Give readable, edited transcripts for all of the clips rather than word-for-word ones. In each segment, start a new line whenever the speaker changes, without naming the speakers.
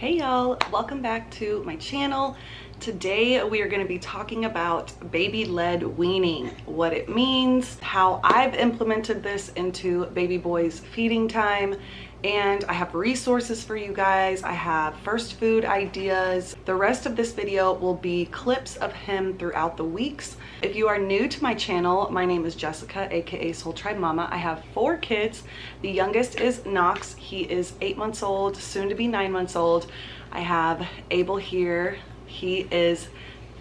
Hey y'all, welcome back to my channel. Today we are going to be talking about baby led weaning, what it means, how I've implemented this into baby boy's feeding time, and I have resources for you guys. I have first food ideas. The rest of this video will be clips of him throughout the weeks. If you are new to my channel, my name is Jessica, aka Soul Tribe Mama. I have 4 kids. The youngest is Knox. He is 8 months old, soon to be 9 months old. I have Abel here. He is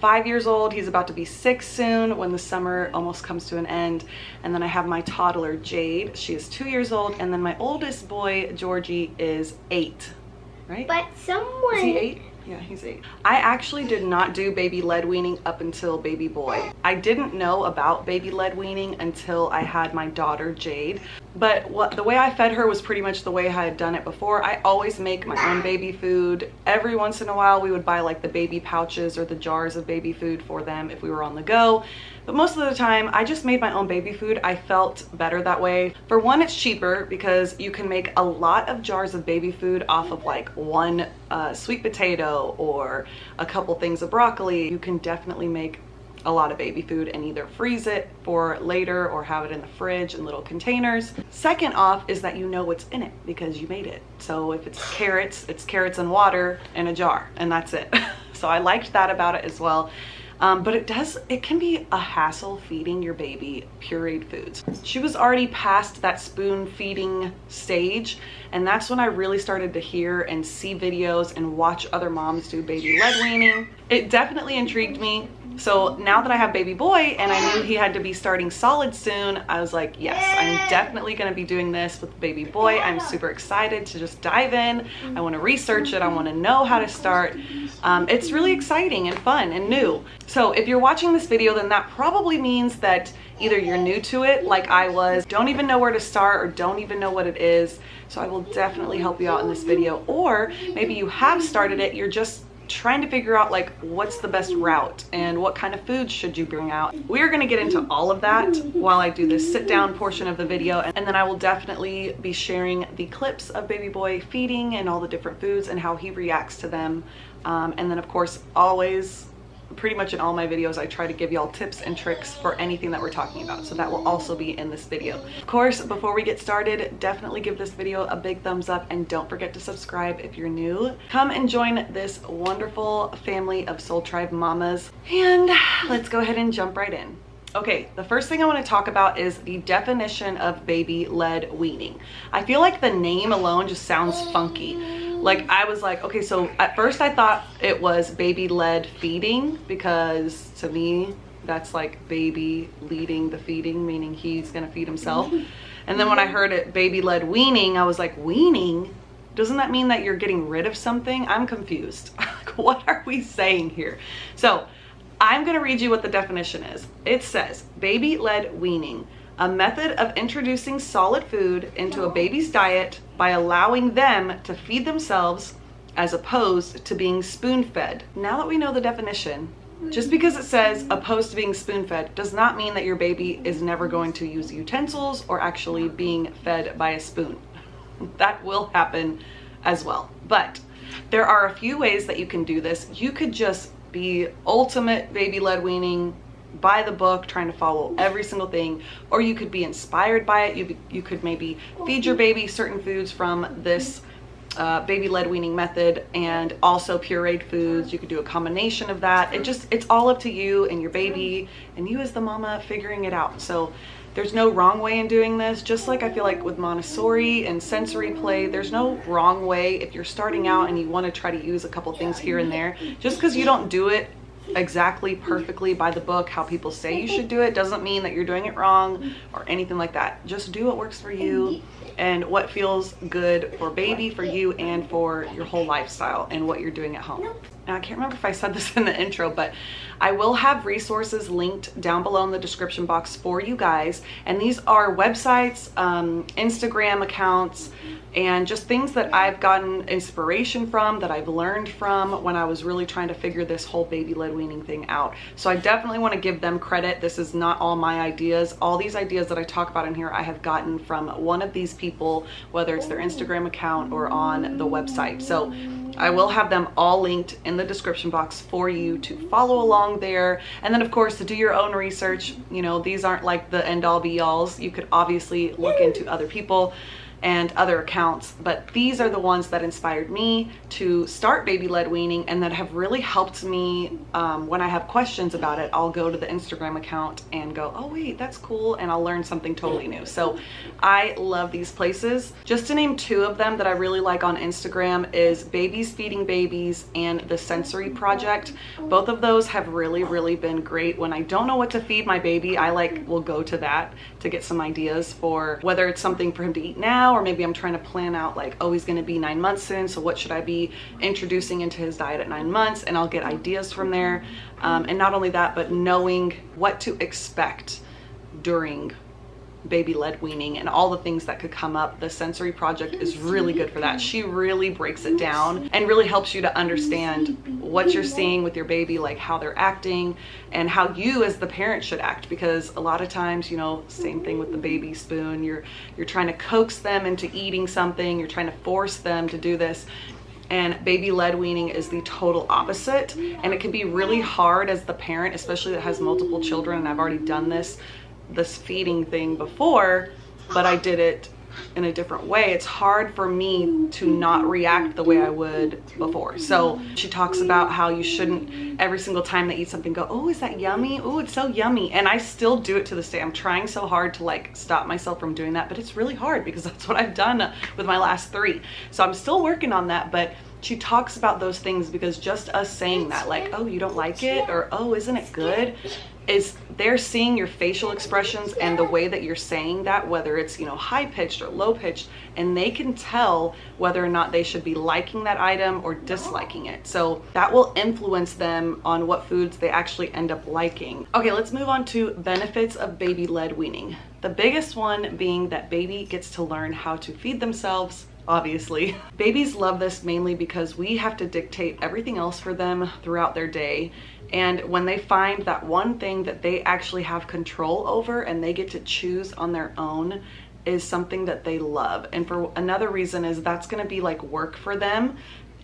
5 years old. He's about to be 6 soon when the summer almost comes to an end. And then I have my toddler Jade. She is 2 years old. And then my oldest boy Georgie is 8, right?
But someone...
Is he 8? Yeah, he's 8. I actually did not do baby led weaning up until baby boy. I didn't know about baby led weaning until I had my daughter Jade. But the way I fed her was pretty much the way I had done it before. I always make my own baby food. Every once in a while we would buy like the baby pouches or the jars of baby food for them if we were on the go. But most of the time I just made my own baby food. I felt better that way. For one, it's cheaper because you can make a lot of jars of baby food off of like one sweet potato or a couple things of broccoli. You can definitely make a lot of baby food and either freeze it for later or have it in the fridge in little containers. Second off is that you know what's in it because you made it. So if it's carrots and water in a jar, and that's it. So I liked that about it as well. But it can be a hassle feeding your baby pureed foods. She was already past that spoon feeding stage, and that's when I really started to hear and see videos and watch other moms do baby led weaning. It definitely intrigued me. So now that I have baby boy and I knew he had to be starting solid soon, I was like, yes, I'm definitely going to be doing this with baby boy. I'm super excited to just dive in. I want to research it. I want to know how to start. It's really exciting and fun and new. So if you're watching this video, then that probably means that either you're new to it like I was, don't even know where to start, or don't even know what it is. So I will definitely help you out in this video. Or maybe you have started it, you're just trying to figure out like what's the best route and what kind of foods should you bring out. We're going to get into all of that while I do this sit down portion of the video, and then I will definitely be sharing the clips of baby boy feeding and all the different foods and how he reacts to them. And then of course, always pretty much in all my videos I try to give y'all tips and tricks for anything that we're talking about, so that will also be in this video. Of course, before we get started, definitely give this video a big thumbs up and don't forget to subscribe if you're new. Come and join this wonderful family of Soul Tribe mamas, and let's go ahead and jump right in. Okay, the first thing I want to talk about is the definition of baby led weaning. I feel like the name alone just sounds funky. Like I was like, okay, so at first I thought it was baby led feeding, because to me that's like baby leading the feeding, meaning he's gonna feed himself. And then when I heard it baby led weaning, I was like, weaning? Doesn't that mean that you're getting rid of something? I'm confused. What are we saying here? So I'm gonna read you what the definition is. It says, baby led weaning, a method of introducing solid food into a baby's diet by allowing them to feed themselves as opposed to being spoon-fed. Now that we know the definition, just because it says opposed to being spoon-fed does not mean that your baby is never going to use utensils or actually being fed by a spoon. That will happen as well. But there are a few ways that you can do this. You could just be ultimate baby led weaning, by the book, trying to follow every single thing, or you could be inspired by it. You could maybe feed your baby certain foods from this baby led weaning method, and also pureed foods. You could do a combination of that. It's all up to you and your baby and you as the mama figuring it out. So there's no wrong way in doing this. Just like I feel like with Montessori and sensory play, there's no wrong way. If you're starting out and you want to try to use a couple things here and there, just because you don't do it exactly perfectly by the book how people say you should do it doesn't mean that you're doing it wrong or anything like that. Just do what works for you and what feels good for baby, for you, and for your whole lifestyle and what you're doing at home. Now, I can't remember if I said this in the intro, but I will have resources linked down below in the description box for you guys. And these are websites, Instagram accounts, and just things that I've gotten inspiration from, that I've learned from when I was really trying to figure this whole baby led weaning thing out. So I definitely want to give them credit. This is not all my ideas. All these ideas that I talk about in here, I have gotten from one of these people, whether it's their Instagram account or on the website. So I will have them all linked in the description box for you to follow along there. And then of course to do your own research. You know, these aren't like the end all be alls. You could obviously look into other people and other accounts, but these are the ones that inspired me to start Baby Led Weaning and that have really helped me when I have questions about it. I'll go to the Instagram account and go, oh wait, that's cool, and I'll learn something totally new. So I love these places. Just to name two of them that I really like on Instagram is Babies Feeding Babies and The Sensory Project. Both of those have really been great. When I don't know what to feed my baby, I will go to that to get some ideas for whether it's something for him to eat now, or maybe I'm trying to plan out like, oh, he's gonna be 9 months soon, so what should I be introducing into his diet at 9 months, and I'll get ideas from there. And not only that, but knowing what to expect during baby led weaning and all the things that could come up. The Sensory Project is really good for that. She really breaks it down and really helps you to understand what you're seeing with your baby, like how they're acting and how you as the parent should act, because a lot of times, you know, same thing with the baby spoon, you're trying to coax them into eating something, you're trying to force them to do this. And baby led weaning is the total opposite, and it can be really hard as the parent, especially that has multiple children. And I've already done this feeding thing before, but I did it in a different way. It's hard for me to not react the way I would before. So she talks about how you shouldn't every single time they eat something go, oh, is that yummy? Oh, it's so yummy. And I still do it to this day. I'm trying so hard to like stop myself from doing that, but it's really hard because that's what I've done with my last 3. So I'm still working on that, but she talks about those things because just us saying that, like, oh, you don't like it, or oh, isn't it good, is they're seeing your facial expressions and the way that you're saying that, whether it's, you know, high pitched or low pitched, and they can tell whether or not they should be liking that item or disliking it. So that will influence them on what foods they actually end up liking. Okay, let's move on to benefits of baby led weaning. The biggest one being that baby gets to learn how to feed themselves. Obviously, babies love this mainly because we have to dictate everything else for them throughout their day. And when they find that one thing that they actually have control over and they get to choose on their own is something that they love. And for another reason is that's going to be like work for them.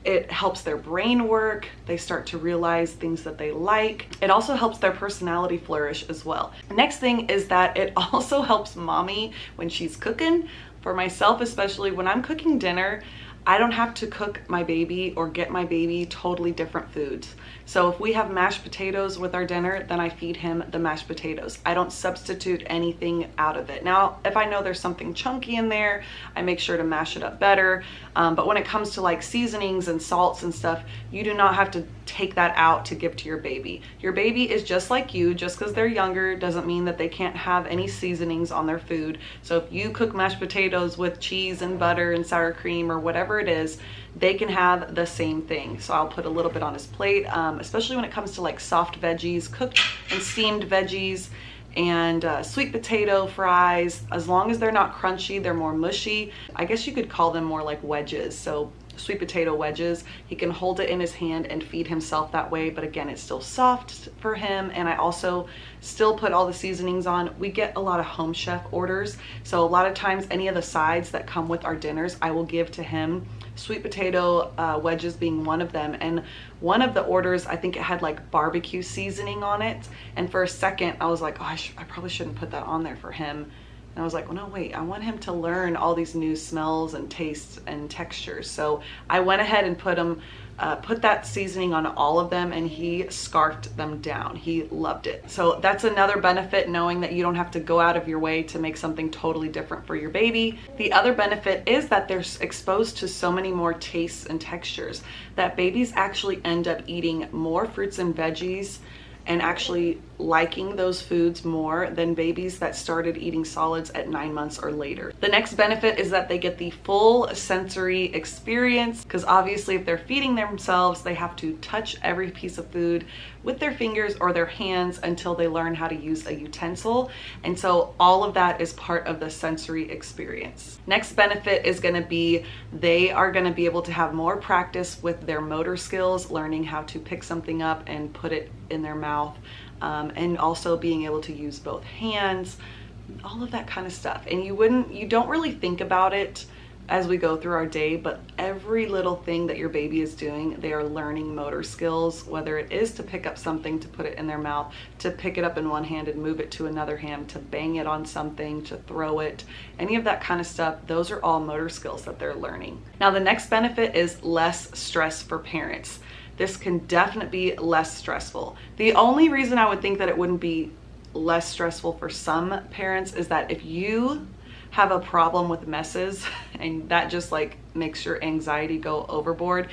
It helps their brain work. They start to realize things that they like. It also helps their personality flourish as well. Next thing is that it also helps mommy when she's cooking. For myself, especially when I'm cooking dinner, I don't have to cook my baby or get my baby totally different foods. So if we have mashed potatoes with our dinner, then I feed him the mashed potatoes. I don't substitute anything out of it. Now, if I know there's something chunky in there, I make sure to mash it up better. But when it comes to like seasonings and salts and stuff, you do not have to take that out to give to your baby. Your baby is just like you. Just because they're younger doesn't mean that they can't have any seasonings on their food. So if you cook mashed potatoes with cheese and butter and sour cream or whatever it is, they can have the same thing. So I'll put a little bit on his plate, especially when it comes to like soft veggies, cooked and steamed veggies, and sweet potato fries. As long as they're not crunchy, they're more mushy. I guess you could call them more like wedges. So sweet potato wedges, he can hold it in his hand and feed himself that way, but again, it's still soft for him. And I also still put all the seasonings on. We get a lot of home chef orders, so a lot of times any of the sides that come with our dinners I will give to him, sweet potato wedges being one of them. And one of the orders, I think it had like barbecue seasoning on it, and for a second I was like, oh, I probably shouldn't put that on there for him. And I was like, well, no, wait, I want him to learn all these new smells and tastes and textures. So I went ahead and put that seasoning on all of them, and he scarfed them down. He loved it. So that's another benefit, knowing that you don't have to go out of your way to make something totally different for your baby. The other benefit is that they're exposed to so many more tastes and textures that babies actually end up eating more fruits and veggies and actually liking those foods more than babies that started eating solids at 9 months or later. The next benefit is that they get the full sensory experience, because obviously if they're feeding themselves, they have to touch every piece of food with their fingers or their hands until they learn how to use a utensil. And so all of that is part of the sensory experience. Next benefit is going to be they are going to be able to have more practice with their motor skills, learning how to pick something up and put it in their mouth. And also being able to use both hands, all of that kind of stuff. And you don't really think about it as we go through our day, but every little thing that your baby is doing, they are learning motor skills, whether it is to pick up something, to put it in their mouth, to pick it up in one hand and move it to another hand, to bang it on something, to throw it, any of that kind of stuff. Those are all motor skills that they're learning. Now, the next benefit is less stress for parents. This can definitely be less stressful. The only reason I would think that it wouldn't be less stressful for some parents is that if you have a problem with messes and that just like makes your anxiety go overboard,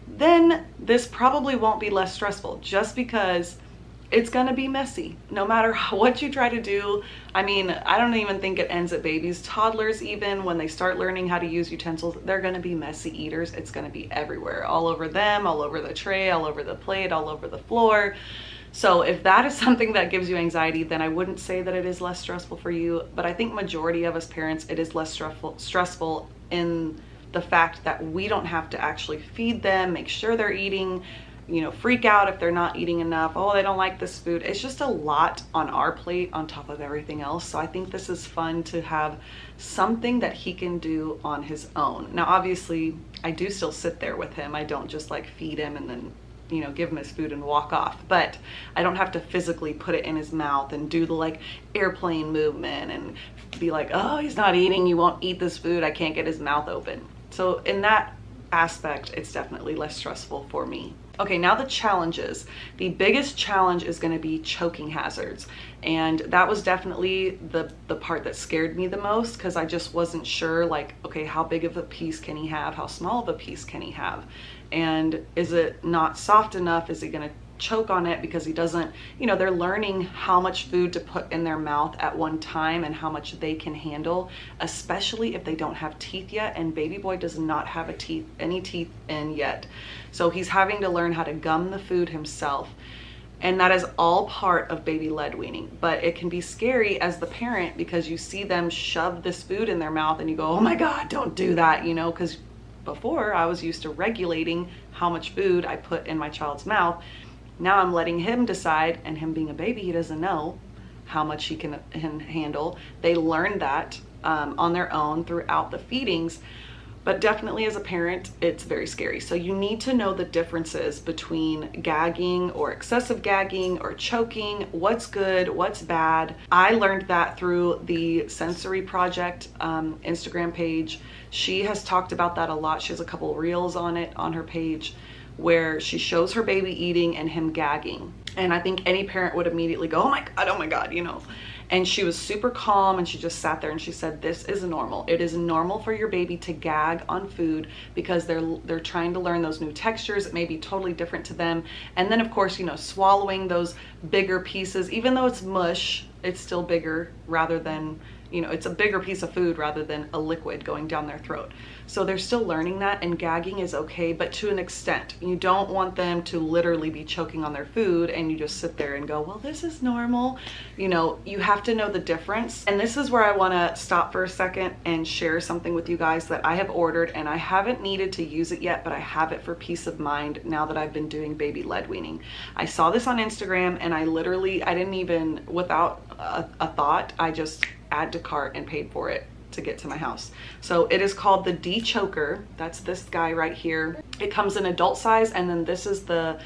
then this probably won't be less stressful, just because it's gonna be messy no matter what you try to do. I mean, I don't even think it ends at babies. Toddlers, even when they start learning how to use utensils, they're gonna be messy eaters. It's gonna be everywhere, all over them, all over the tray, all over the plate, all over the floor. So if that is something that gives you anxiety, then I wouldn't say that it is less stressful for you. But I think majority of us parents, it is less stressful in the fact that we don't have to actually feed them, make sure they're eating, you know, freak out if they're not eating enough. Oh, they don't like this food. It's just a lot on our plate on top of everything else. So I think this is fun to have something that he can do on his own. Now, obviously, I do still sit there with him. I don't just like feed him and then, you know, give him his food and walk off, but I don't have to physically put it in his mouth and do the like airplane movement and be like, oh, he's not eating, you won't eat this food, I can't get his mouth open. So in that aspect, it's definitely less stressful for me. Okay, now the challenges. The biggest challenge is going to be choking hazards. And that was definitely the part that scared me the most, because I just wasn't sure, like, okay, how big of a piece can he have? How small of a piece can he have? And is it not soft enough? Is he going to choke on it because he doesn't, you know, they're learning how much food to put in their mouth at one time and how much they can handle, especially if they don't have teeth yet. And baby boy does not have any teeth in yet. So he's having to learn how to gum the food himself. And that is all part of baby led weaning. But it can be scary as the parent, because you see them shove this food in their mouth and you go, oh my God, don't do that, you know, because before I was used to regulating how much food I put in my child's mouth. Now I'm letting him decide, and him being a baby, he doesn't know how much he can handle. They learn that on their own throughout the feedings. But definitely as a parent, it's very scary. So you need to know the differences between gagging or excessive gagging or choking, what's good, what's bad. I learned that through the Sensory Project Instagram page. She has talked about that a lot. She has a couple reels on it on her page where she shows her baby eating and him gagging. And I think any parent would immediately go, oh my God, you know. And she was super calm, and she just sat there and she said, this is normal. It is normal for your baby to gag on food because they're trying to learn those new textures. It may be totally different to them. And then of course, you know, swallowing those bigger pieces, even though it's mush, it's still bigger rather than, you know, it's a bigger piece of food rather than a liquid going down their throat. So they're still learning that, and gagging is okay, but to an extent. You don't want them to literally be choking on their food and you just sit there and go, well, this is normal. You know, you have to know the difference. And this is where I want to stop for a second and share something with you guys that I have ordered, and I haven't needed to use it yet, but I have it for peace of mind now that I've been doing baby led weaning. I saw this on Instagram and I didn't even, without a thought, I just add to cart and paid for it to get to my house. So it is called the D-Choker. That's this guy right here. It comes in adult size, and then this is the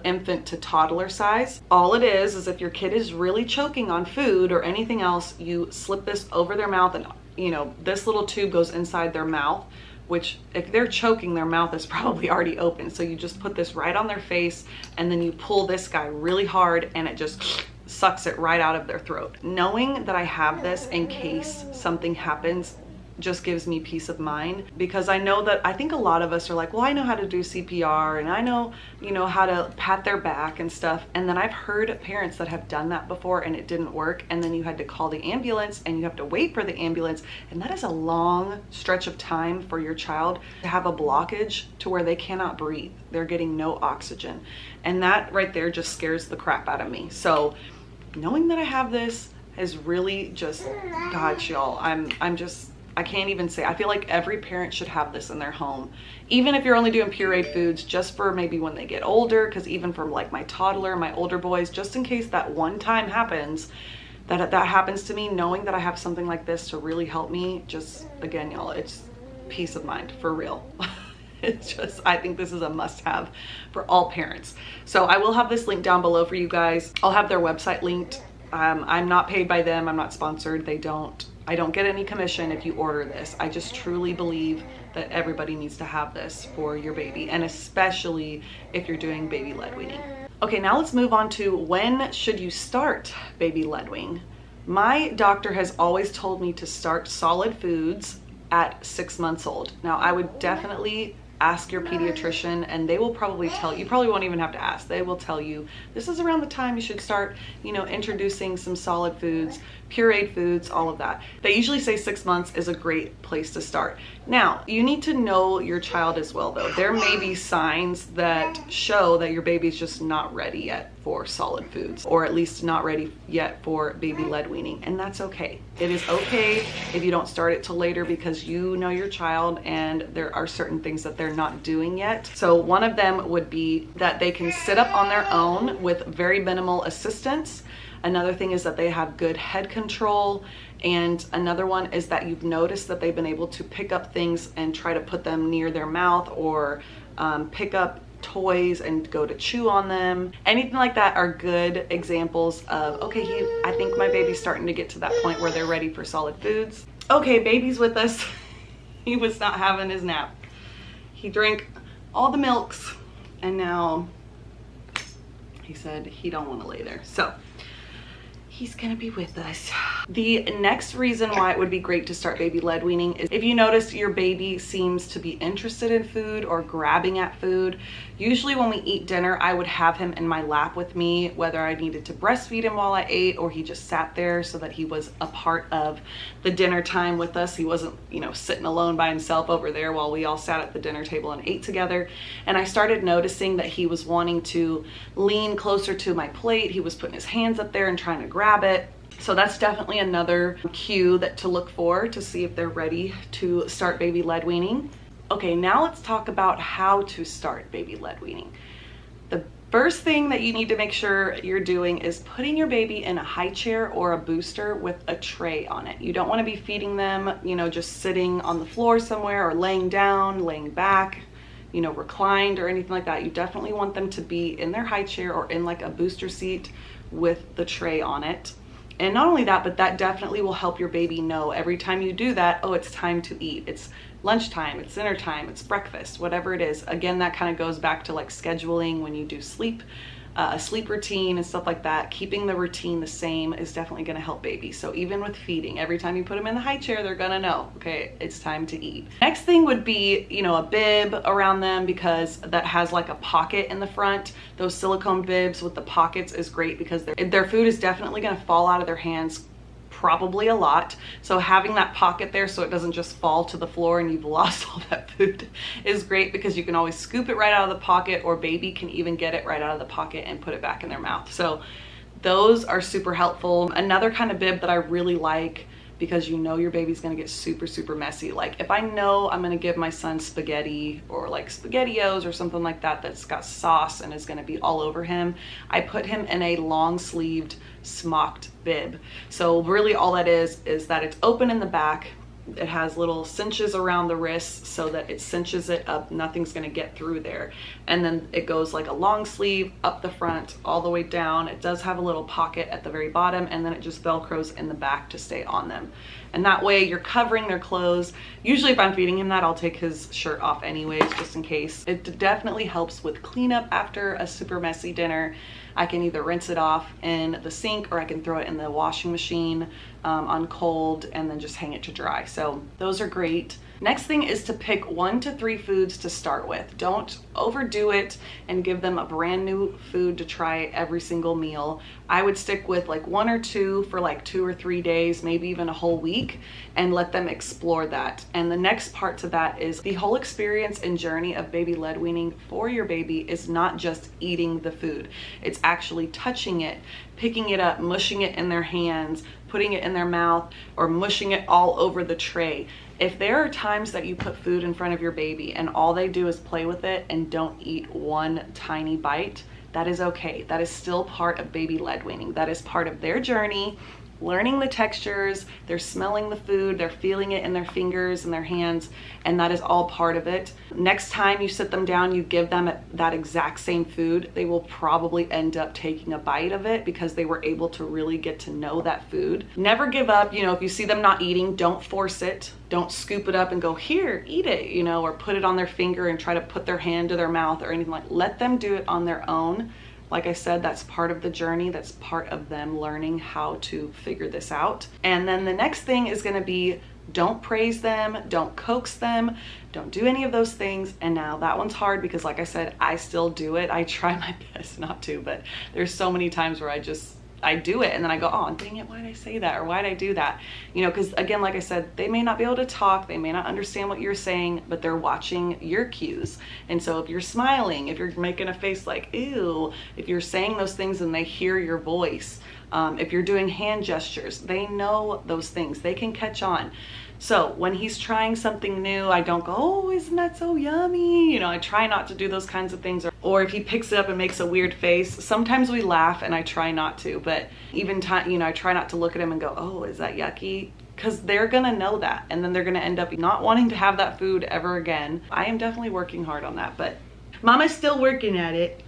infant to toddler size. All it is if your kid is really choking on food or anything else, you slip this over their mouth, and you know, this little tube goes inside their mouth, which if they're choking, their mouth is probably already open. So you just put this right on their face, and then you pull this guy really hard, and it just sucks it right out of their throat. Knowing that I have this in case something happens just gives me peace of mind, because I know that, I think a lot of us are like, well, I know how to do CPR and I know, you know, how to pat their back and stuff. And then I've heard parents that have done that before and it didn't work. And then you had to call the ambulance and you have to wait for the ambulance. And that is a long stretch of time for your child to have a blockage to where they cannot breathe. They're getting no oxygen. And that right there just scares the crap out of me. So knowing that I have this is really just, gosh, y'all, I can't even say, I feel like every parent should have this in their home. Even if you're only doing pureed foods, just for maybe when they get older, because even for like my toddler, my older boys, just in case that one time happens, that happens to me, knowing that I have something like this to really help me, just again, y'all, it's peace of mind for real. It's just, I think this is a must-have for all parents. So I will have this link down below for you guys. I'll have their website linked. I'm not paid by them. I'm not sponsored. I don't get any commission if you order this. I just truly believe that everybody needs to have this for your baby, and especially if you're doing baby led weaning. Okay, now let's move on to when should you start baby led weaning. My doctor has always told me to start solid foods at 6 months old. Now I would definitely ask your pediatrician, and they will probably tell you, you probably won't even have to ask, they will tell you this is around the time you should start, you know, introducing some solid foods, pureed foods, all of that. They usually say 6 months is a great place to start. Now, you need to know your child as well though. There may be signs that show that your baby's just not ready yet for solid foods, or at least not ready yet for baby led weaning, and that's okay. It is okay if you don't start it till later, because you know your child and there are certain things that they're not doing yet. So one of them would be that they can sit up on their own with very minimal assistance. Another thing is that they have good head control. And another one is that you've noticed that they've been able to pick up things and try to put them near their mouth, or pick up toys and go to chew on them. Anything like that are good examples of, okay, I think my baby's starting to get to that point where they're ready for solid foods. Okay, baby's with us. He was not having his nap. He drank all the milks, and now he said he don't want to lay there. So he's gonna be with us. The next reason why it would be great to start baby led weaning is if you notice your baby seems to be interested in food or grabbing at food. Usually when we eat dinner, I would have him in my lap with me, whether I needed to breastfeed him while I ate, or he just sat there so that he was a part of the dinner time with us. He wasn't, you know, sitting alone by himself over there while we all sat at the dinner table and ate together. And I started noticing that he was wanting to lean closer to my plate. He was putting his hands up there and trying to grab it. So that's definitely another cue to look for to see if they're ready to start baby led weaning. Okay, now let's talk about how to start baby led weaning. The first thing that you need to make sure you're doing is putting your baby in a high chair or a booster with a tray on it. You don't want to be feeding them, you know, just sitting on the floor somewhere, or laying down, laying back, you know, reclined or anything like that. You definitely want them to be in their high chair or in like a booster seat with the tray on it. And not only that, but that definitely will help your baby know every time you do that, oh, it's time to eat. It's lunchtime, it's dinner time, it's breakfast, whatever it is. Again, that kind of goes back to like scheduling when you do sleep, a sleep routine and stuff like that. Keeping the routine the same is definitely going to help baby. So even with feeding, every time you put them in the high chair, they're gonna know, okay, it's time to eat. Next thing would be, you know, a bib around them, because that has like a pocket in the front. Those silicone bibs with the pockets is great, because their food is definitely going to fall out of their hands, probably a lot. So having that pocket there so it doesn't just fall to the floor and you've lost all that food is great, because you can always scoop it right out of the pocket, or baby can even get it right out of the pocket and put it back in their mouth. So those are super helpful. Another kind of bib that I really like, because you know your baby's gonna get super, super messy. Like if I know I'm gonna give my son spaghetti, or like SpaghettiOs or something like that that's got sauce and is gonna be all over him, I put him in a long sleeved smocked bib. So really all that is that it's open in the back. It has little cinches around the wrists so that it cinches it up, nothing's gonna get through there. And then it goes like a long sleeve up the front all the way down. It does have a little pocket at the very bottom, and then it just velcros in the back to stay on them. And that way you're covering their clothes. Usually if I'm feeding him that, I'll take his shirt off anyways, just in case. It definitely helps with cleanup after a super messy dinner. I can either rinse it off in the sink, or I can throw it in the washing machine on cold and then just hang it to dry. So those are great. Next thing is to pick 1 to 3 foods to start with. Don't overdo it and give them a brand new food to try every single meal. I would stick with like 1 or 2 for like 2 or 3 days, maybe even a whole week, and let them explore that. And the next part to that is the whole experience and journey of baby led weaning for your baby is not just eating the food. It's actually touching it, picking it up, mushing it in their hands, putting it in their mouth, or mushing it all over the tray. If there are times that you put food in front of your baby and all they do is play with it and don't eat one tiny bite, that is okay. That is still part of baby led weaning. That is part of their journey learning the textures, they're smelling the food, they're feeling it in their fingers and their hands, and that is all part of it. Next time you sit them down, you give them that exact same food, they will probably end up taking a bite of it because they were able to really get to know that food. Never give up. You know, if you see them not eating, don't force it. Don't scoop it up and go, here, eat it, you know, or put it on their finger and try to put their hand to their mouth or anything like that. Let them do it on their own. Like I said, that's part of the journey. That's part of them learning how to figure this out. And then the next thing is going to be, don't praise them, don't coax them, don't do any of those things. And now that one's hard because, like I said, I still do it. I try my best not to, but there's so many times where I do it and then I go, oh, dang it, why did I say that? Or why did I do that? You know, because again, like I said, they may not be able to talk, they may not understand what you're saying, but they're watching your cues. And so if you're smiling, if you're making a face like, ew, if you're saying those things and they hear your voice, if you're doing hand gestures, they know those things, they can catch on. So when he's trying something new, I don't go, oh, isn't that so yummy? You know, I try not to do those kinds of things. Or if he picks it up and makes a weird face, sometimes we laugh and I try not to, but even you know, I try not to look at him and go, oh, is that yucky? Because they're gonna know that and then they're gonna end up not wanting to have that food ever again. I am definitely working hard on that, but Mama's still working at it.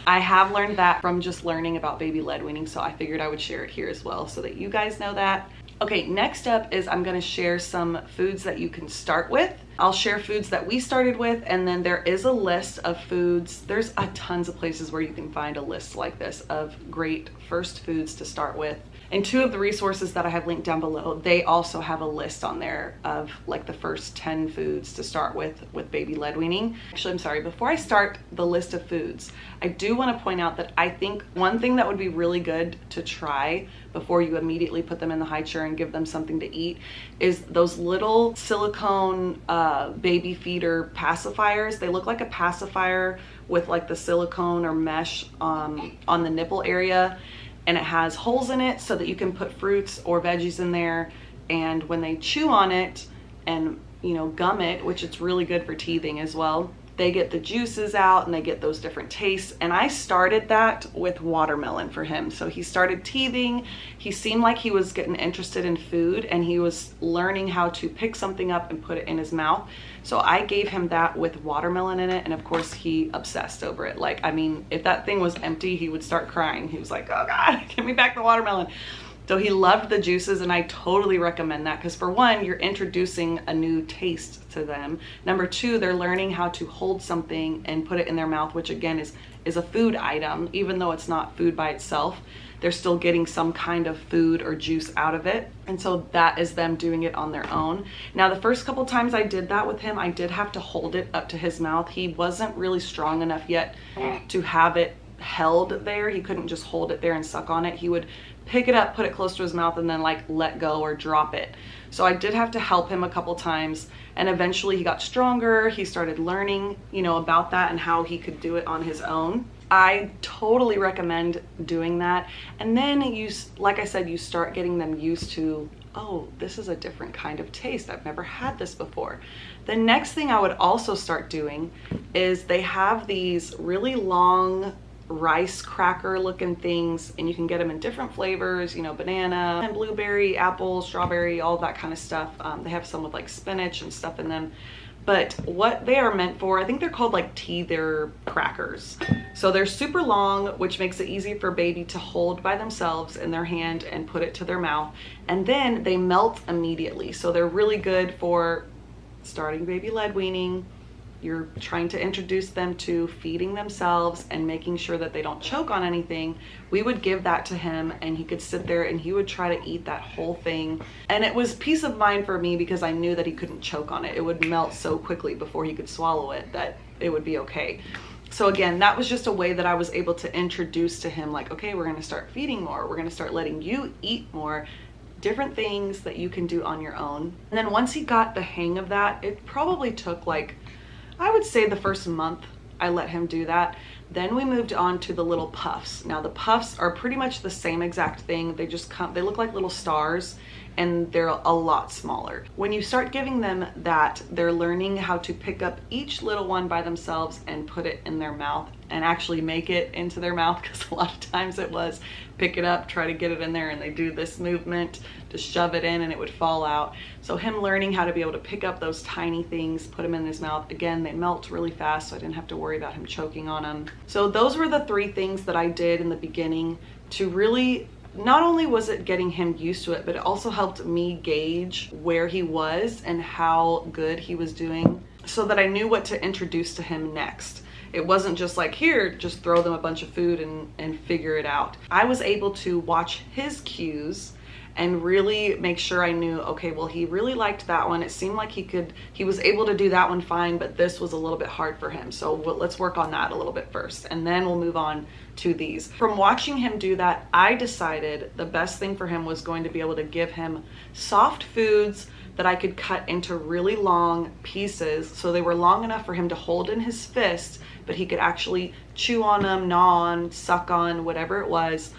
I have learned that from just learning about baby led weaning, so I figured I would share it here as well so that you guys know that. Okay, next up is I'm gonna share some foods that you can start with. I'll share foods that we started with, and then there is a list of foods. There's tons of places where you can find a list like this of great first foods to start with. And two of the resources that I have linked down below, they also have a list on there of like the first 10 foods to start with baby led weaning. Actually, I'm sorry, before I start the list of foods, I do want to point out that I think one thing that would be really good to try before you immediately put them in the high chair and give them something to eat is those little silicone baby feeder pacifiers. They look like a pacifier with like the silicone or mesh on the nipple area. And it has holes in it so that you can put fruits or veggies in there. And when they chew on it and, you know, gum it, which it's really good for teething as well, they get the juices out and they get those different tastes. And I started that with watermelon for him. So he started teething. He seemed like he was getting interested in food and he was learning how to pick something up and put it in his mouth. So I gave him that with watermelon in it. And of course he obsessed over it. Like, I mean, if that thing was empty, he would start crying. He was like, oh God, give me back the watermelon. So he loved the juices, and I totally recommend that because for one, you're introducing a new taste to them. Number two, they're learning how to hold something and put it in their mouth, which again is a food item. Even though it's not food by itself, they're still getting some kind of food or juice out of it. And so that is them doing it on their own. Now, the first couple times I did that with him, I did have to hold it up to his mouth. He wasn't really strong enough yet to have it held there. He couldn't just hold it there and suck on it. He would pick it up, put it close to his mouth, and then like let go or drop it. So I did have to help him a couple times, and eventually he got stronger. He started learning, you know, about that and how he could do it on his own. I totally recommend doing that. And then you, like I said, you start getting them used to, oh, this is a different kind of taste. I've never had this before. The next thing I would also start doing is they have these really long rice cracker looking things, and you can get them in different flavors, you know, banana and blueberry, apple, strawberry, all that kind of stuff. They have some with like spinach and stuff in them. But what they are meant for, I think they're called like teether crackers. So they're super long, which makes it easy for baby to hold by themselves in their hand and put it to their mouth. And then they melt immediately. So they're really good for starting baby led weaning. You're trying to introduce them to feeding themselves and making sure that they don't choke on anything. We would give that to him and he could sit there and he would try to eat that whole thing. And it was peace of mind for me because I knew that he couldn't choke on it. It would melt so quickly before he could swallow it that it would be okay. So again, that was just a way that I was able to introduce to him, like, okay, we're gonna start feeding more. We're gonna start letting you eat more. Different things that you can do on your own. And then once he got the hang of that, it probably took like, I would say the first month I let him do that. Then we moved on to the little puffs. Now the puffs are pretty much the same exact thing. They just come, they look like little stars and they're a lot smaller. When you start giving them that, they're learning how to pick up each little one by themselves and put it in their mouth and actually make it into their mouth, because a lot of times it was pick it up, try to get it in there, and they do this movement to shove it in and it would fall out. So him learning how to be able to pick up those tiny things, put them in his mouth. Again, they melt really fast, so I didn't have to worry about him choking on them. So those were the 3 things that I did in the beginning to really, not only was it getting him used to it, but it also helped me gauge where he was and how good he was doing, so that I knew what to introduce to him next. It wasn't just like, here, just throw them a bunch of food and figure it out. I was able to watch his cues and really make sure I knew, okay, well, he really liked that one. It seemed like he was able to do that one fine, but this was a little bit hard for him. So let's work on that a little bit first, and then we'll move on to these. From watching him do that, I decided the best thing for him was going to be able to give him soft foods that I could cut into really long pieces, so they were long enough for him to hold in his fist, but he could actually chew on them, gnaw on, suck on, whatever it was.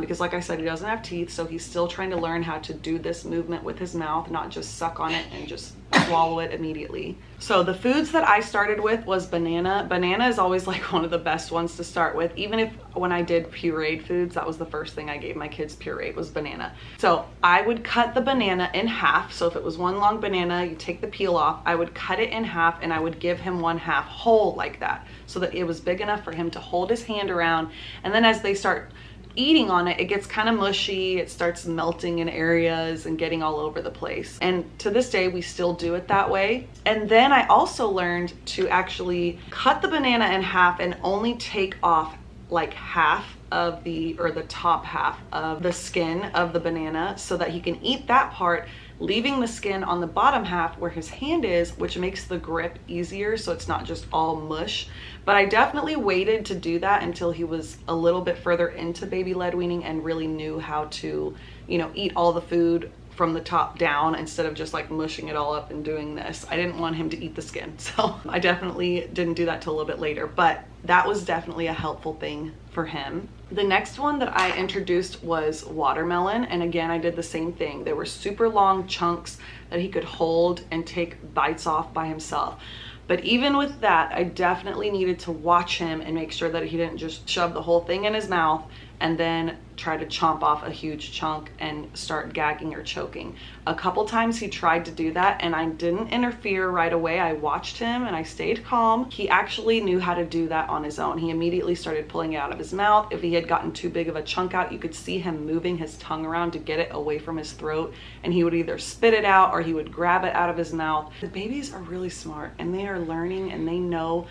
Because like I said, he doesn't have teeth, so he's still trying to learn how to do this movement with his mouth, not just suck on it and just swallow it immediately. So the foods that I started with was banana. Banana is always like one of the best ones to start with. Even if when I did pureed foods, that was the first thing I gave my kids pureed, was banana. So I would cut the banana in half. So if it was one long banana, you take the peel off, I would cut it in half and I would give him 1/2 whole like that, so that it was big enough for him to hold his hand around. And then as they start eating on it, it gets kind of mushy, it starts melting in areas and getting all over the place. And to this day, we still do it that way. And then I also learned to actually cut the banana in half and only take off like half of the top half of the skin of the banana, so that he can eat that part, leaving the skin on the bottom half where his hand is, which makes the grip easier, so it's not just all mush. But I definitely waited to do that until he was a little bit further into baby led weaning and really knew how to, you know, eat all the food from the top down instead of just like mushing it all up and doing this. I didn't want him to eat the skin, so I definitely didn't do that till a little bit later, but that was definitely a helpful thing for him. The next one that I introduced was watermelon, and again, I did the same thing. They were super long chunks that he could hold and take bites off by himself. But even with that, I definitely needed to watch him and make sure that he didn't just shove the whole thing in his mouth and then try to chomp off a huge chunk and start gagging or choking. A couple times he tried to do that and I didn't interfere right away. I watched him and I stayed calm. He actually knew how to do that on his own. He immediately started pulling it out of his mouth. If he had gotten too big of a chunk out, you could see him moving his tongue around to get it away from his throat, and he would either spit it out or he would grab it out of his mouth. The babies are really smart and they are learning, and they know,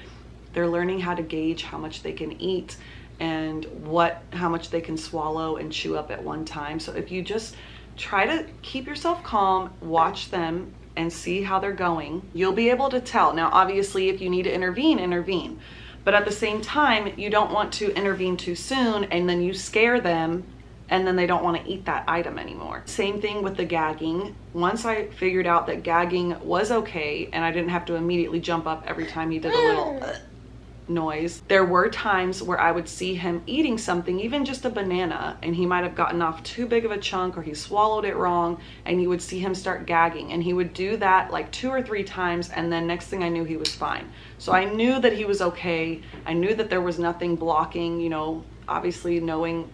they're learning how to gauge how much they can eat and how much they can swallow and chew up at one time. So if you just try to keep yourself calm, watch them and see how they're going, you'll be able to tell. Now, obviously, if you need to intervene, intervene. But at the same time, you don't want to intervene too soon and then you scare them and then they don't want to eat that item anymore. Same thing with the gagging. Once I figured out that gagging was okay and I didn't have to immediately jump up every time he did a little noise, there were times where I would see him eating something, even just a banana, and he might have gotten off too big of a chunk or he swallowed it wrong, and you would see him start gagging, and he would do that like 2 or 3 times, and then next thing I knew, he was fine. So I knew that he was okay. I knew that there was nothing blocking, you know, obviously knowing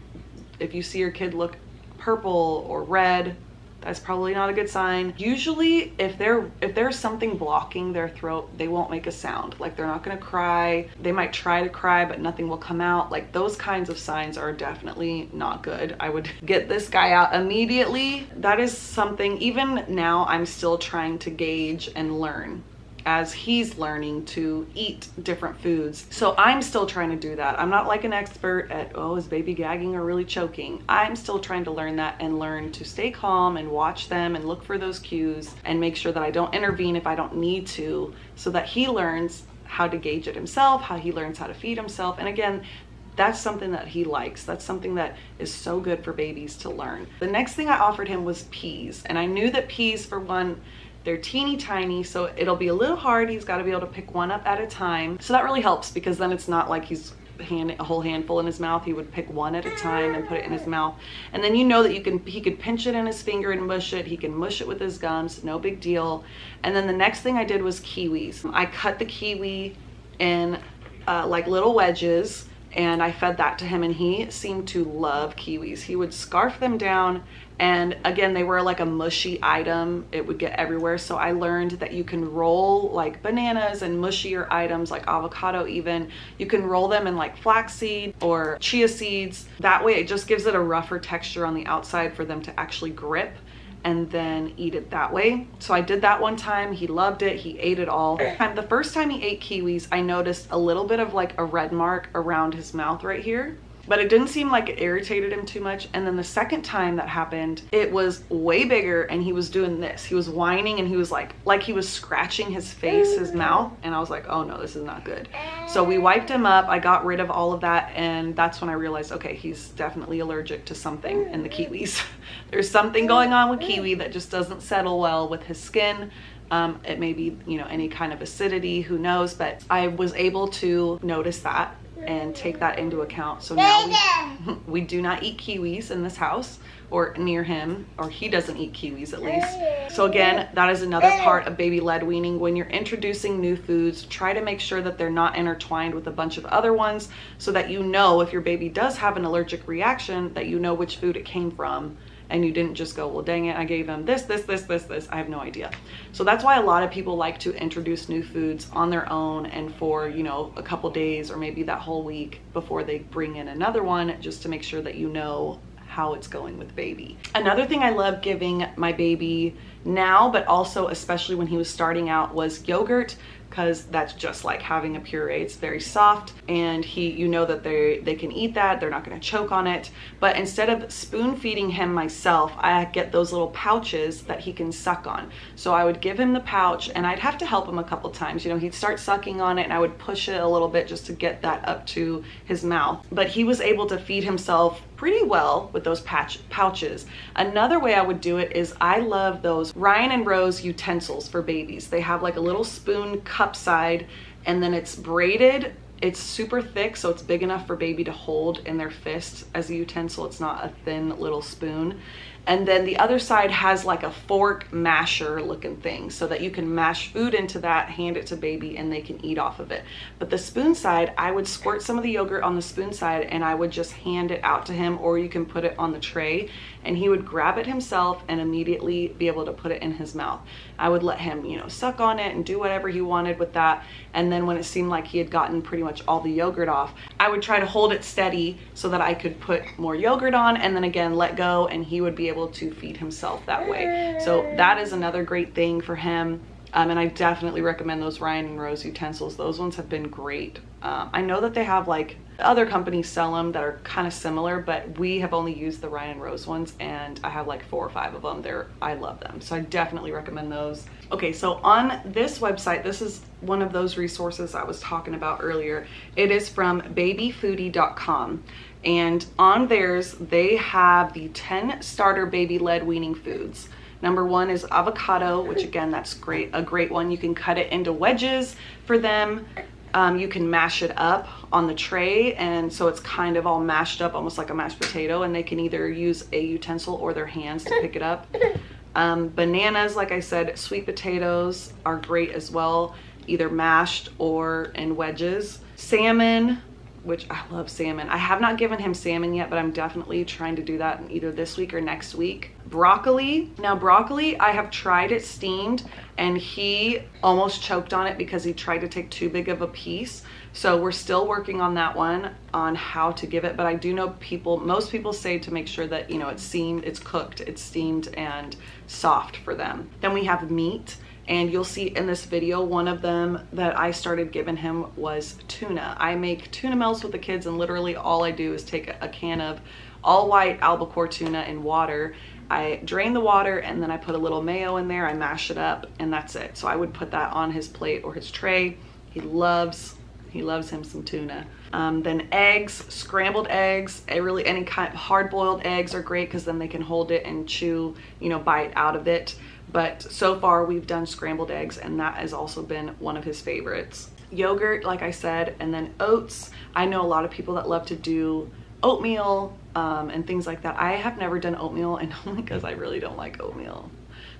if you see your kid look purple or red, that's probably not a good sign. Usually if there's something blocking their throat, they won't make a sound. Like, they're not gonna cry. They might try to cry, but nothing will come out. Like, those kinds of signs are definitely not good. I would get this guy out immediately. That is something, even now, I'm still trying to gauge and learn as he's learning to eat different foods. So I'm still trying to do that. I'm not like an expert at, oh, is baby gagging or really choking? I'm still trying to learn that and learn to stay calm and watch them and look for those cues and make sure that I don't intervene if I don't need to, so that he learns how to gauge it himself, how he learns how to feed himself. And again, that's something that he likes. That's something that is so good for babies to learn. The next thing I offered him was peas. And I knew that peas, for one, they're teeny tiny, so it'll be a little hard. He's got to be able to pick one up at a time. So that really helps, because then it's not like he's a whole handful in his mouth. He would pick one at a time and put it in his mouth. And then you know that he could pinch it in his finger and mush it. He can mush it with his gums, no big deal. And then the next thing I did was kiwis. I cut the kiwi in like little wedges, and I fed that to him, and he seemed to love kiwis. He would scarf them down, and again, they were like a mushy item. It would get everywhere. So I learned that you can roll like bananas and mushier items like avocado even. You can roll them in like flaxseed or chia seeds. That way it just gives it a rougher texture on the outside for them to actually grip, and then eat it that way. So I did that one time. He loved it. He ate it all. The first time he ate kiwis, I noticed a little bit of like a red mark around his mouth right here, but it didn't seem like it irritated him too much. And then the second time that happened, it was way bigger, and he was doing this. He was whining, and he was like he was scratching his face, his mouth, and I was like, oh no, this is not good. So we wiped him up. I got rid of all of that, and that's when I realized, okay, he's definitely allergic to something in the kiwis. There's something going on with kiwi that just doesn't settle well with his skin. It may be, you know, any kind of acidity, who knows, but I was able to notice that and take that into account. So now we do not eat kiwis in this house or near him, or he doesn't eat kiwis at least. So again, that is another part of baby led weaning. When you're introducing new foods, try to make sure that they're not intertwined with a bunch of other ones, so that you know if your baby does have an allergic reaction, that you know which food it came from, and you didn't just go, well, dang it, I gave him this. I have no idea. So that's why a lot of people like to introduce new foods on their own and for, you know, a couple days or maybe that whole week before they bring in another one, just to make sure that you know how it's going with baby. Another thing I love giving my baby now, but also especially when he was starting out, was yogurt, because that's just like having a puree. It's very soft, and you know that they can eat that. They're not going to choke on it. But instead of spoon feeding him myself, I get those little pouches that he can suck on. So I would give him the pouch, and I'd have to help him a couple times. You know, he'd start sucking on it, and I would push it a little bit just to get that up to his mouth. But he was able to feed himself pretty well with those pouches. Another way I would do it is I love those Ryan and Rose utensils for babies. They have like a little spoon cup side, and then it's braided. It's super thick, so it's big enough for baby to hold in their fist as a utensil. It's not a thin little spoon. And then the other side has like a fork masher looking thing, so that you can mash food into that, hand it to baby, and they can eat off of it. But the spoon side, I would squirt some of the yogurt on the spoon side, and I would just hand it out to him, or you can put it on the tray, and he would grab it himself and immediately be able to put it in his mouth. I would let him, you know, suck on it and do whatever he wanted with that. And then when it seemed like he had gotten pretty much all the yogurt off, I would try to hold it steady so that I could put more yogurt on, and then again let go, and he would be able to feed himself that way. So that is another great thing for him. And I definitely recommend those Ryan and Rose utensils. Those ones have been great. I know that they have like other companies sell them that are kind of similar, but we have only used the Ryan and Rose ones, and I have like 4 or 5 of them. I love them. So I definitely recommend those. Okay, so on this website, this is one of those resources I was talking about earlier. It is from babyfoodie.com. And on theirs, they have the 10 starter baby led weaning foods. Number 1 is avocado, which again, that's great, a great one. You can cut it into wedges for them. You can mash it up on the tray, and so it's kind of all mashed up, almost like a mashed potato, and they can either use a utensil or their hands to pick it up. Bananas, like I said, sweet potatoes are great as well, either mashed or in wedges. Salmon, which I love salmon. I have not given him salmon yet, but I'm definitely trying to do that either this week or next week. Broccoli. Now broccoli, I have tried it steamed, and he almost choked on it because he tried to take too big of a piece. So we're still working on that one, on how to give it. But I do know most people say to make sure that, you know, it's cooked, it's steamed and soft for them. Then we have meat. And you'll see in this video, one of them that I started giving him was tuna. I make tuna melts with the kids, and literally all I do is take a can of all white albacore tuna in water. I drain the water, and then I put a little mayo in there. I mash it up, and that's it. So I would put that on his plate or his tray. He loves him some tuna. Then eggs, scrambled eggs, any kind of hard-boiled eggs are great, because then they can hold it and chew, you know, bite out of it. But so far we've done scrambled eggs, and that has also been one of his favorites. yogurt, like I said, and then oats. I know a lot of people that love to do oatmeal and things like that. I have never done oatmeal, and only because I really don't like oatmeal,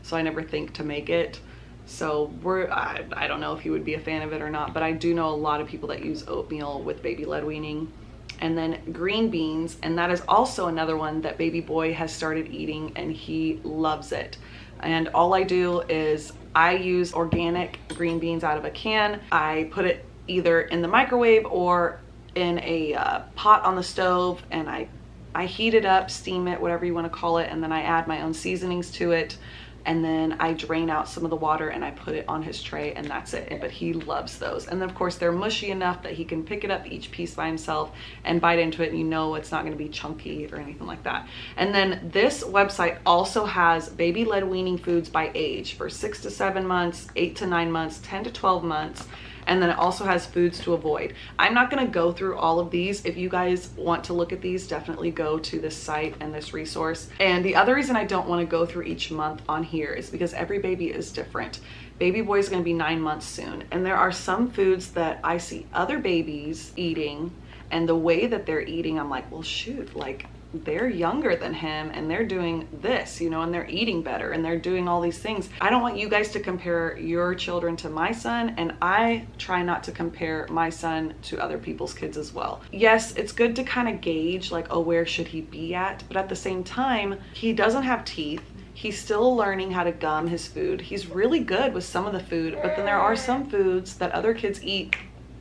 so I never think to make it. So I don't know if you would be a fan of it or not, but I do know a lot of people that use oatmeal with baby led weaning. And then green beans, and that is also another one that baby boy has started eating, and he loves it. And all I do is I use organic green beans out of a can. I put it either in the microwave or in a pot on the stove, and I heat it up, steam it, whatever you want to call it, and then I add my own seasonings to it. And then I drain out some of the water and I put it on his tray, and that's it. But he loves those. And then of course they're mushy enough that he can pick it up each piece by himself and bite into it, and you know it's not going to be chunky or anything like that. And then this website also has baby led weaning foods by age for 6 to 7 months, 8 to 9 months, 10 to 12 months. And then it also has foods to avoid. I'm not gonna go through all of these. If you guys want to look at these, definitely go to this site and this resource. And the other reason I don't wanna go through each month on here is because every baby is different. Baby boy is gonna be 9 months soon. And there are some foods that I see other babies eating, and the way that they're eating, I'm like, well, shoot, like, they're younger than him and they're doing this, you know, and they're eating better and they're doing all these things. I don't want you guys to compare your children to my son, and I try not to compare my son to other people's kids as well. Yes, it's good to kind of gauge like, oh, where should he be at? But at the same time, he doesn't have teeth. He's still learning how to gum his food. He's really good with some of the food, but then there are some foods that other kids eat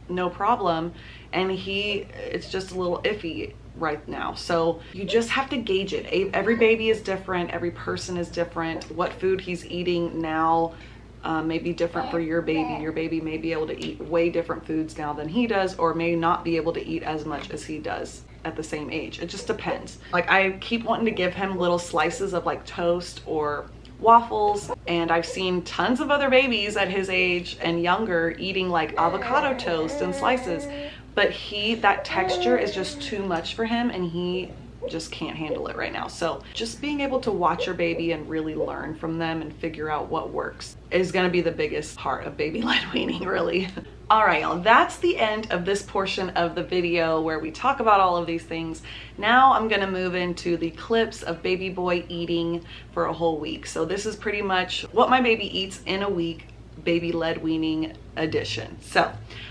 no problem, and it's just a little iffy right now. So you just have to gauge it. Every baby is different, every person is different. What food he's eating now may be different for your baby. Your baby may be able to eat way different foods now than he does, or may not be able to eat as much as he does at the same age. It just depends. Like, I keep wanting to give him little slices of like toast or waffles, and I've seen tons of other babies at his age and younger eating like avocado toast and slices, but that texture is just too much for him, and he just can't handle it right now. So just being able to watch your baby and really learn from them and figure out what works is going to be the biggest part of baby led weaning, really. All right, y'all, that's the end of this portion of the video where we talk about all of these things. Now I'm going to move into the clips of baby boy eating for a whole week. So this is pretty much what my baby eats in a week, baby led weaning edition. So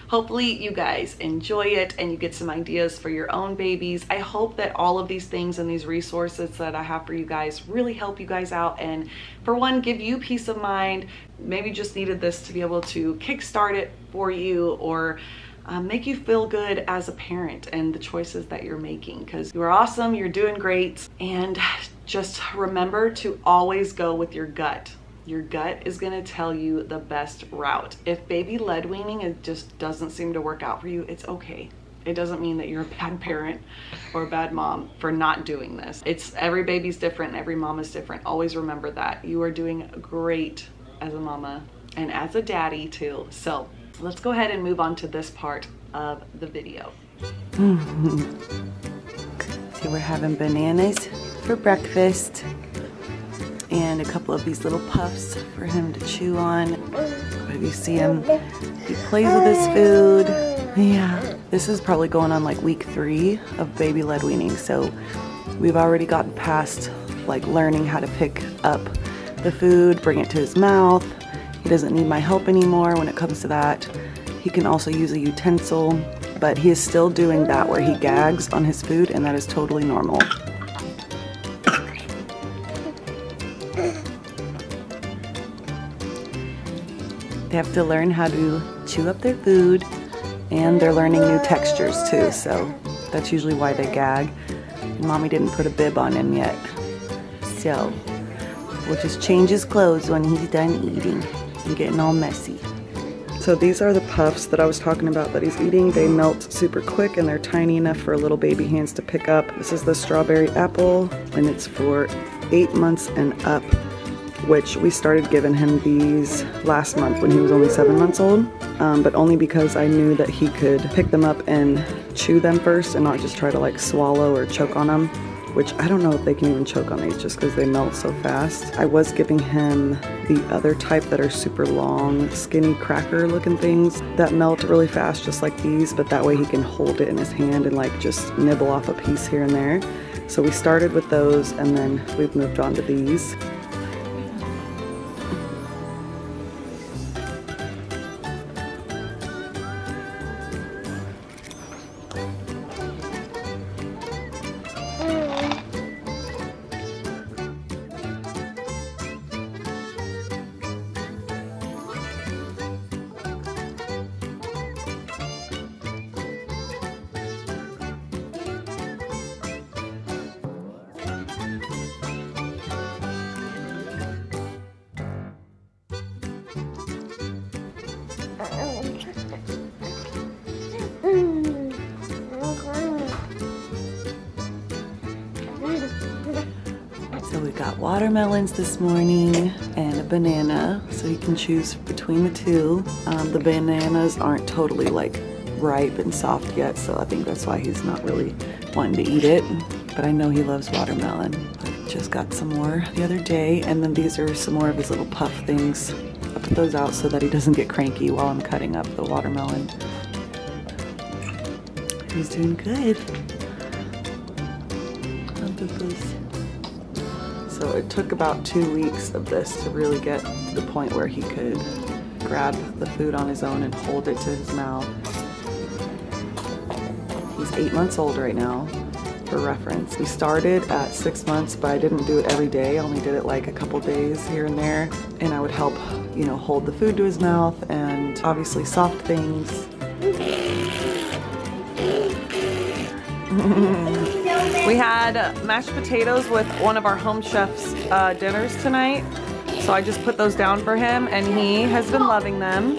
hopefully you guys enjoy it and you get some ideas for your own babies. I hope that all of these things and these resources that I have for you guys really help you guys out, and for one, give you peace of mind. Maybe just needed this to be able to kickstart it for you, or make you feel good as a parent and the choices that you're making, because you're awesome, you're doing great. And just remember to always go with your gut. Your gut is going to tell you the best route. If baby led weaning, it just doesn't seem to work out for you, it's okay. It doesn't mean that you're a bad parent or a bad mom for not doing this. Every baby's different, every mom is different. Always remember that. You are doing great as a mama and as a daddy too. So let's go ahead and move on to this part of the video.
So we're having bananas for breakfast, and a couple of these little puffs for him to chew on. But if you see him, he plays with his food. Yeah, this is probably going on like week 3 of baby led weaning, so we've already gotten past like learning how to pick up the food, bring it to his mouth. He doesn't need my help anymore when it comes to that. He can also use a utensil, but he is still doing that where he gags on his food, and that is totally normal. They have to learn how to chew up their food, and they're learning new textures too, so that's usually why they gag. And Mommy didn't put a bib on him yet, so we'll just change his clothes when he's done eating and getting all messy. So these are the puffs that I was talking about that he's eating. They melt super quick and they're tiny enough for little baby hands to pick up. This is the strawberry apple, and it's for 8 months and up, which we started giving him these last month when he was only 7 months old, but only because I knew that he could pick them up and chew them first and not just try to like swallow or choke on them. which I don't know if they can even choke on these just because they melt so fast. I was giving him the other type that are super long, skinny cracker looking things that melt really fast just like these, but that way he can hold it in his hand and like just nibble off a piece here and there. So we started with those and then we've moved on to these. So we got watermelons this morning and a banana, so he can choose between the two. The bananas aren't totally like ripe and soft yet, so I think that's why he's not really wanting to eat it. But I know he loves watermelon. Just got some more the other day, and then these are some more of his little puff things. I put those out so that he doesn't get cranky while I'm cutting up the watermelon. He's doing good. So it took about 2 weeks of this to really get to the point where he could grab the food on his own and hold it to his mouth. He's 8 months old right now, for reference. We started at 6 months, but I didn't do it every day. I only did it like a couple days here and there. And I would help, you know, hold the food to his mouth and obviously soft things. We had mashed potatoes with one of our home chef's dinners tonight. So I just put those down for him and he has been loving them.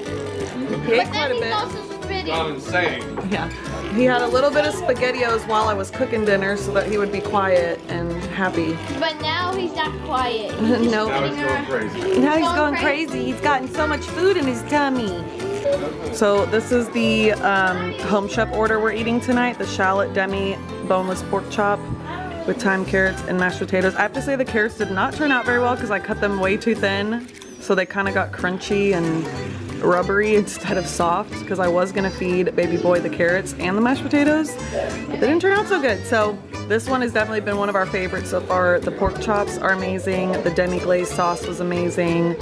He ate quite a bit.
Gone insane.
Yeah. He had a little bit of SpaghettiOs while I was cooking dinner so that he would be quiet and happy.
But now he's not quiet.
No.
Now he's going crazy.
Now he's going crazy. He's gotten so much food in his tummy. So this is the home chef order we're eating tonight, the shallot demi boneless pork chop with thyme, carrots, and mashed potatoes. I have to say the carrots did not turn out very well because I cut them way too thin, so they kind of got crunchy and rubbery instead of soft, because I was gonna feed baby boy the carrots and the mashed potatoes, but they didn't turn out so good. So this one has definitely been one of our favorites so far. The pork chops are amazing. The demi-glaze sauce was amazing.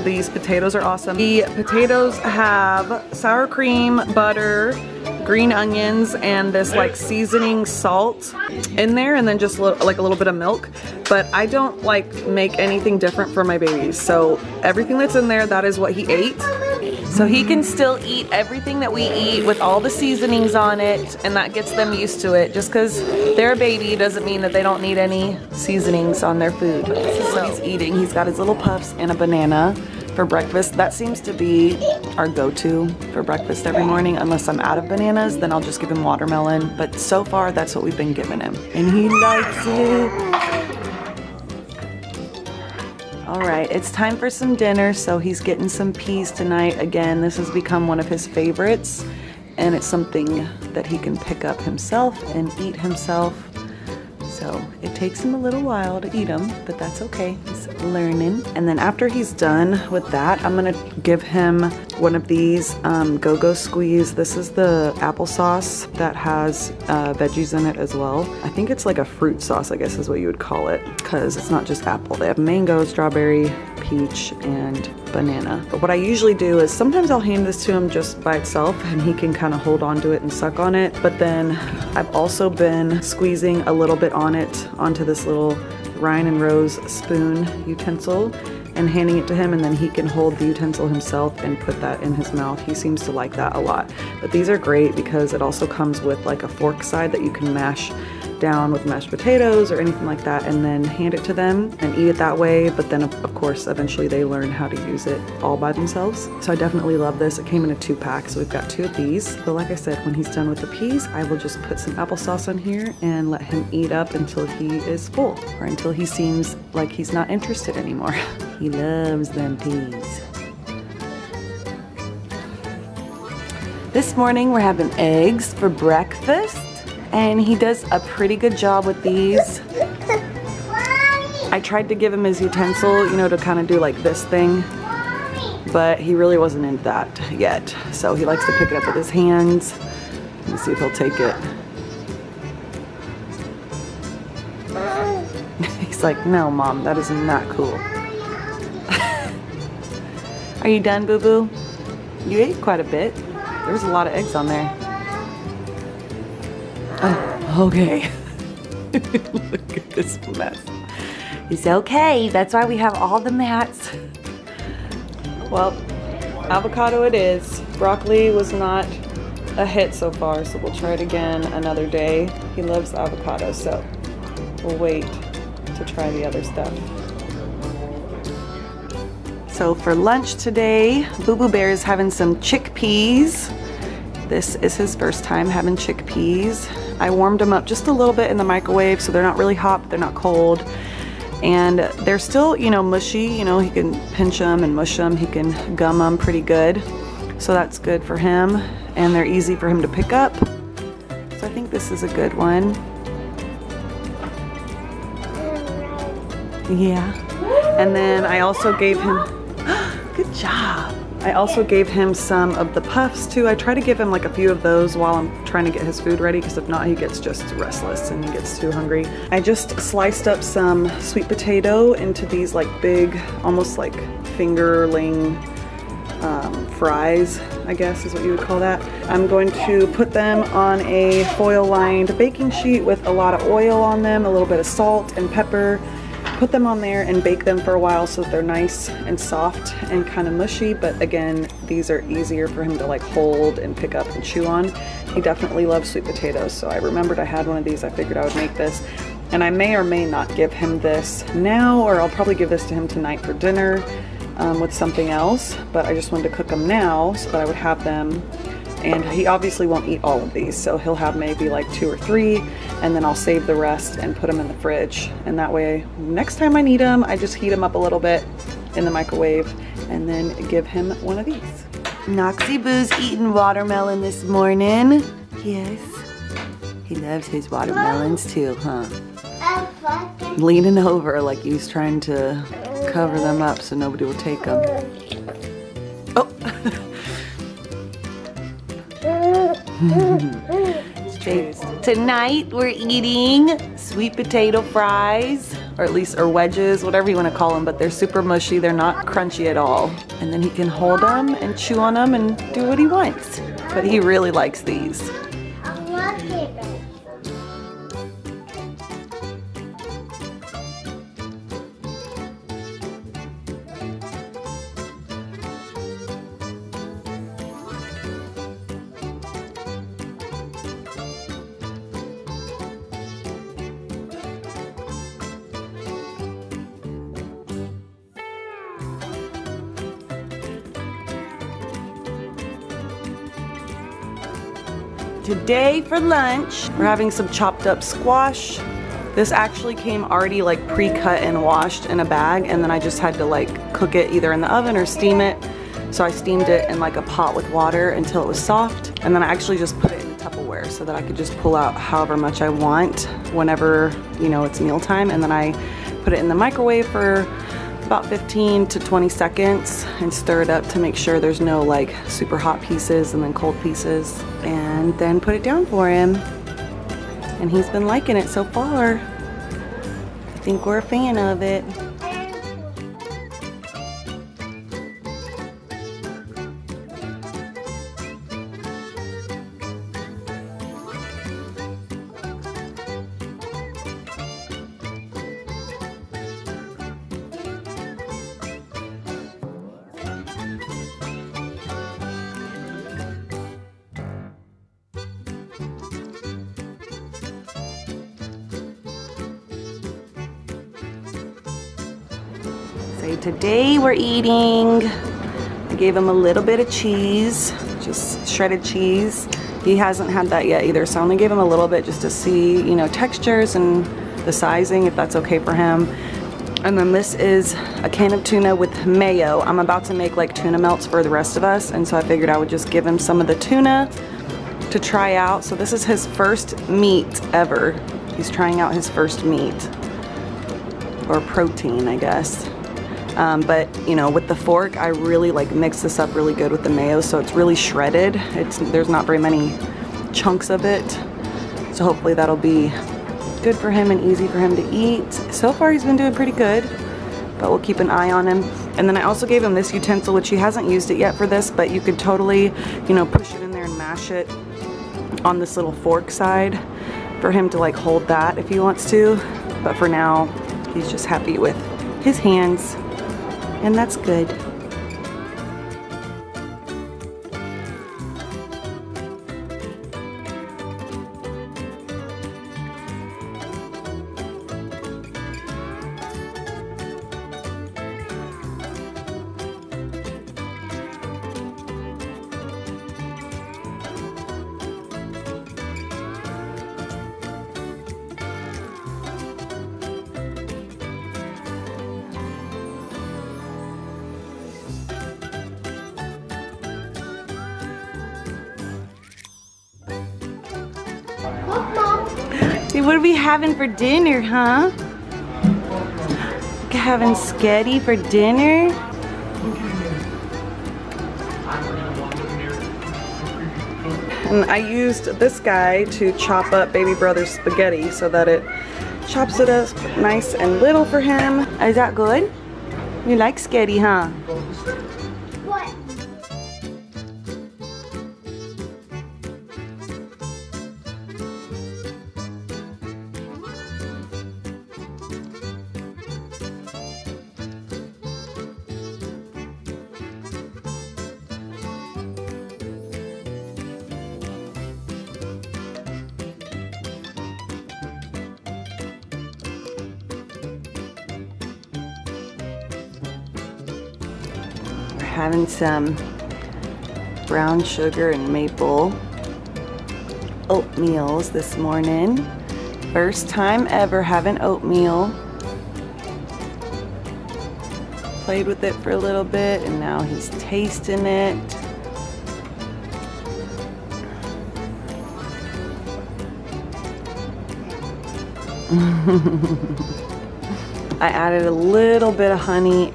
These potatoes are awesome. The potatoes have sour cream, butter, green onions, and this like seasoning salt in there, and then just like a little bit of milk. But I don't like make anything different for my babies, so everything that's in there, that is what he ate. So he can still eat everything that we eat with all the seasonings on it, and that gets them used to it. Just because they're a baby doesn't mean that they don't need any seasonings on their food. This is what he's eating. He's got his little puffs and a banana for breakfast. That seems to be our go-to for breakfast every morning. Unless I'm out of bananas, then I'll just give him watermelon. But so far, that's what we've been giving him. And he likes it. All right, it's time for some dinner, so he's getting some peas tonight. Again, this has become one of his favorites, and it's something that he can pick up himself and eat himself. So it takes him a little while to eat them, but that's okay. He's learning. And then after he's done with that, I'm gonna give him one of these Go-Go Squeeze. This is the applesauce that has veggies in it as well. I think it's like a fruit sauce, I guess is what you would call it, because it's not just apple. They have mango, strawberry, peach, and banana. But what I usually do is sometimes I'll hand this to him just by itself and he can kind of hold on to it and suck on it. But then I've also been squeezing a little bit on it onto this little Ryan and Rose spoon utensil and handing it to him, and then he can hold the utensil himself and put that in his mouth. He seems to like that a lot. But these are great because it also comes with like a fork side that you can mash down with mashed potatoes or anything like that, and then hand it to them and eat it that way. But then of course eventually they learn how to use it all by themselves. So I definitely love this. It came in a 2-pack, so we've got 2 of these. But like I said, when he's done with the peas, I will just put some applesauce on here and let him eat up until he is full, or until he seems like he's not interested anymore. He loves them peas. This morning we're having eggs for breakfast. and he does a pretty good job with these. I tried to give him his utensil, you know, to kind of do like this thing, but he really wasn't into that yet. So he likes to pick it up with his hands. Let's see if he'll take it. He's like, no, Mom, that is not cool. Are you done, boo-boo? You ate quite a bit. There's a lot of eggs on there. Oh, okay. Look at this mess. It's okay. That's why we have all the mats. Well, avocado it is. Broccoli was not a hit so far, so we'll try it again another day. He loves avocado, so we'll wait to try the other stuff. So for lunch today, Boo Boo Bear is having some chickpeas. This is his first time having chickpeas. I warmed them up just a little bit in the microwave, so they're not really hot, but they're not cold. And they're still, you know, mushy. You know, he can pinch them and mush them. He can gum them pretty good. So that's good for him. And they're easy for him to pick up. So I think this is a good one. Yeah. And then I also gave him, good job. I also gave him some of the puffs too. I try to give him like a few of those while I'm trying to get his food ready, because if not he gets just restless and he gets too hungry. I just sliced up some sweet potato into these like big, almost like fingerling fries, I guess is what you would call that. I'm going to put them on a foil lined baking sheet with a lot of oil on them, a little bit of salt and pepper. Put them on there and bake them for a while so that they're nice and soft and kind of mushy, but again, these are easier for him to like hold and pick up and chew on. He definitely loves sweet potatoes, so I remembered I had one of these. I figured I would make this, and I may or may not give him this now, or I'll probably give this to him tonight for dinner with something else, but I just wanted to cook them now so that I would have them. And he obviously won't eat all of these, so he'll have maybe like 2 or 3, and then I'll save the rest and put them in the fridge. And that way, next time I need them, I just heat them up a little bit in the microwave and then give him one of these. Noxy Boo's eating watermelon this morning. Yes. He loves his watermelons too, huh? Leaning over like he's trying to cover them up so nobody will take them. Oh! Tonight we're eating sweet potato fries, or at least, or wedges, whatever you want to call them, but they're super mushy. They're not crunchy at all. And then he can hold them and chew on them and do what he wants. But he really likes these. Today for lunch, we're having some chopped up squash. This actually came already like pre-cut and washed in a bag, and then I just had to like cook it either in the oven or steam it. So I steamed it in like a pot with water until it was soft, and then I actually just put it in Tupperware so that I could just pull out however much I want whenever, you know, it's mealtime. And then I put it in the microwave for about 15 to 20 seconds and stir it up to make sure there's no like super hot pieces and then cold pieces, and then put it down for him. And he's been liking it so far. I think we're a fan of it. Today we're eating, I gave him a little bit of cheese, just shredded cheese. He hasn't had that yet either, so I only gave him a little bit just to see, you know, textures and the sizing, if that's okay for him. And then this is a can of tuna with mayo. I'm about to make like tuna melts for the rest of us, and so I figured I would just give him some of the tuna to try out. So this is his first meat ever. He's trying out his first meat, or protein, I guess. But you know, with the fork, I really like mix this up really good with the mayo, so it's really shredded. There's not very many chunks of it, so hopefully that'll be good for him and easy for him to eat. So far he's been doing pretty good, but we'll keep an eye on him. And then I also gave him this utensil, which he hasn't used it yet for this, but you could totally, you know, push it in there and mash it on this little fork side for him to like hold that if he wants to. But for now, he's just happy with his hands, and that's good.
Look, Mom.
See, what are we having for dinner, huh? Having sketty for dinner? And I used this guy to chop up baby brother's spaghetti so that it chops it up nice and little for him. Is that good? You like sketty, huh?
What?
Having some brown sugar and maple oatmeals this morning. First time ever having oatmeal. Played with it for a little bit and now he's tasting it. I added a little bit of honey,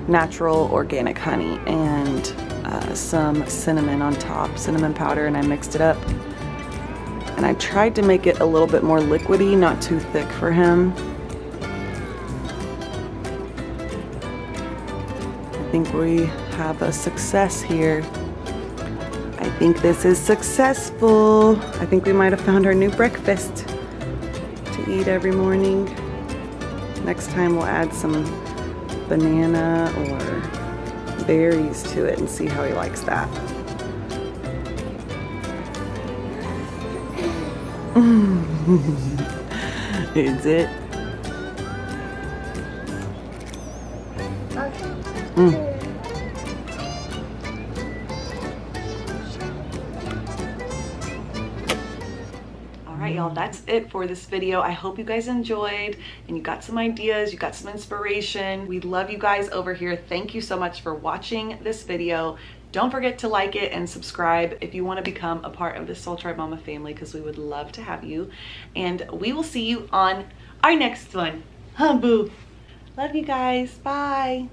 natural organic honey, and some cinnamon on top, cinnamon powder, and I mixed it up. And I tried to make it a little bit more liquidy, not too thick for him. I think we have a success here. I think this is successful. I think we might have found our new breakfast to eat every morning. Next time we'll add some banana or berries to it and see how he likes that. Is it? Alright y'all, that's it for this video. I hope you guys enjoyed and you got some ideas, you got some inspiration. We love you guys over here. Thank you so much for watching this video. Don't forget to like it and subscribe if you want to become a part of the Soul Tribe Mama family, because we would love to have you. And we will see you on our next one. Huh, boo? Love you guys. Bye.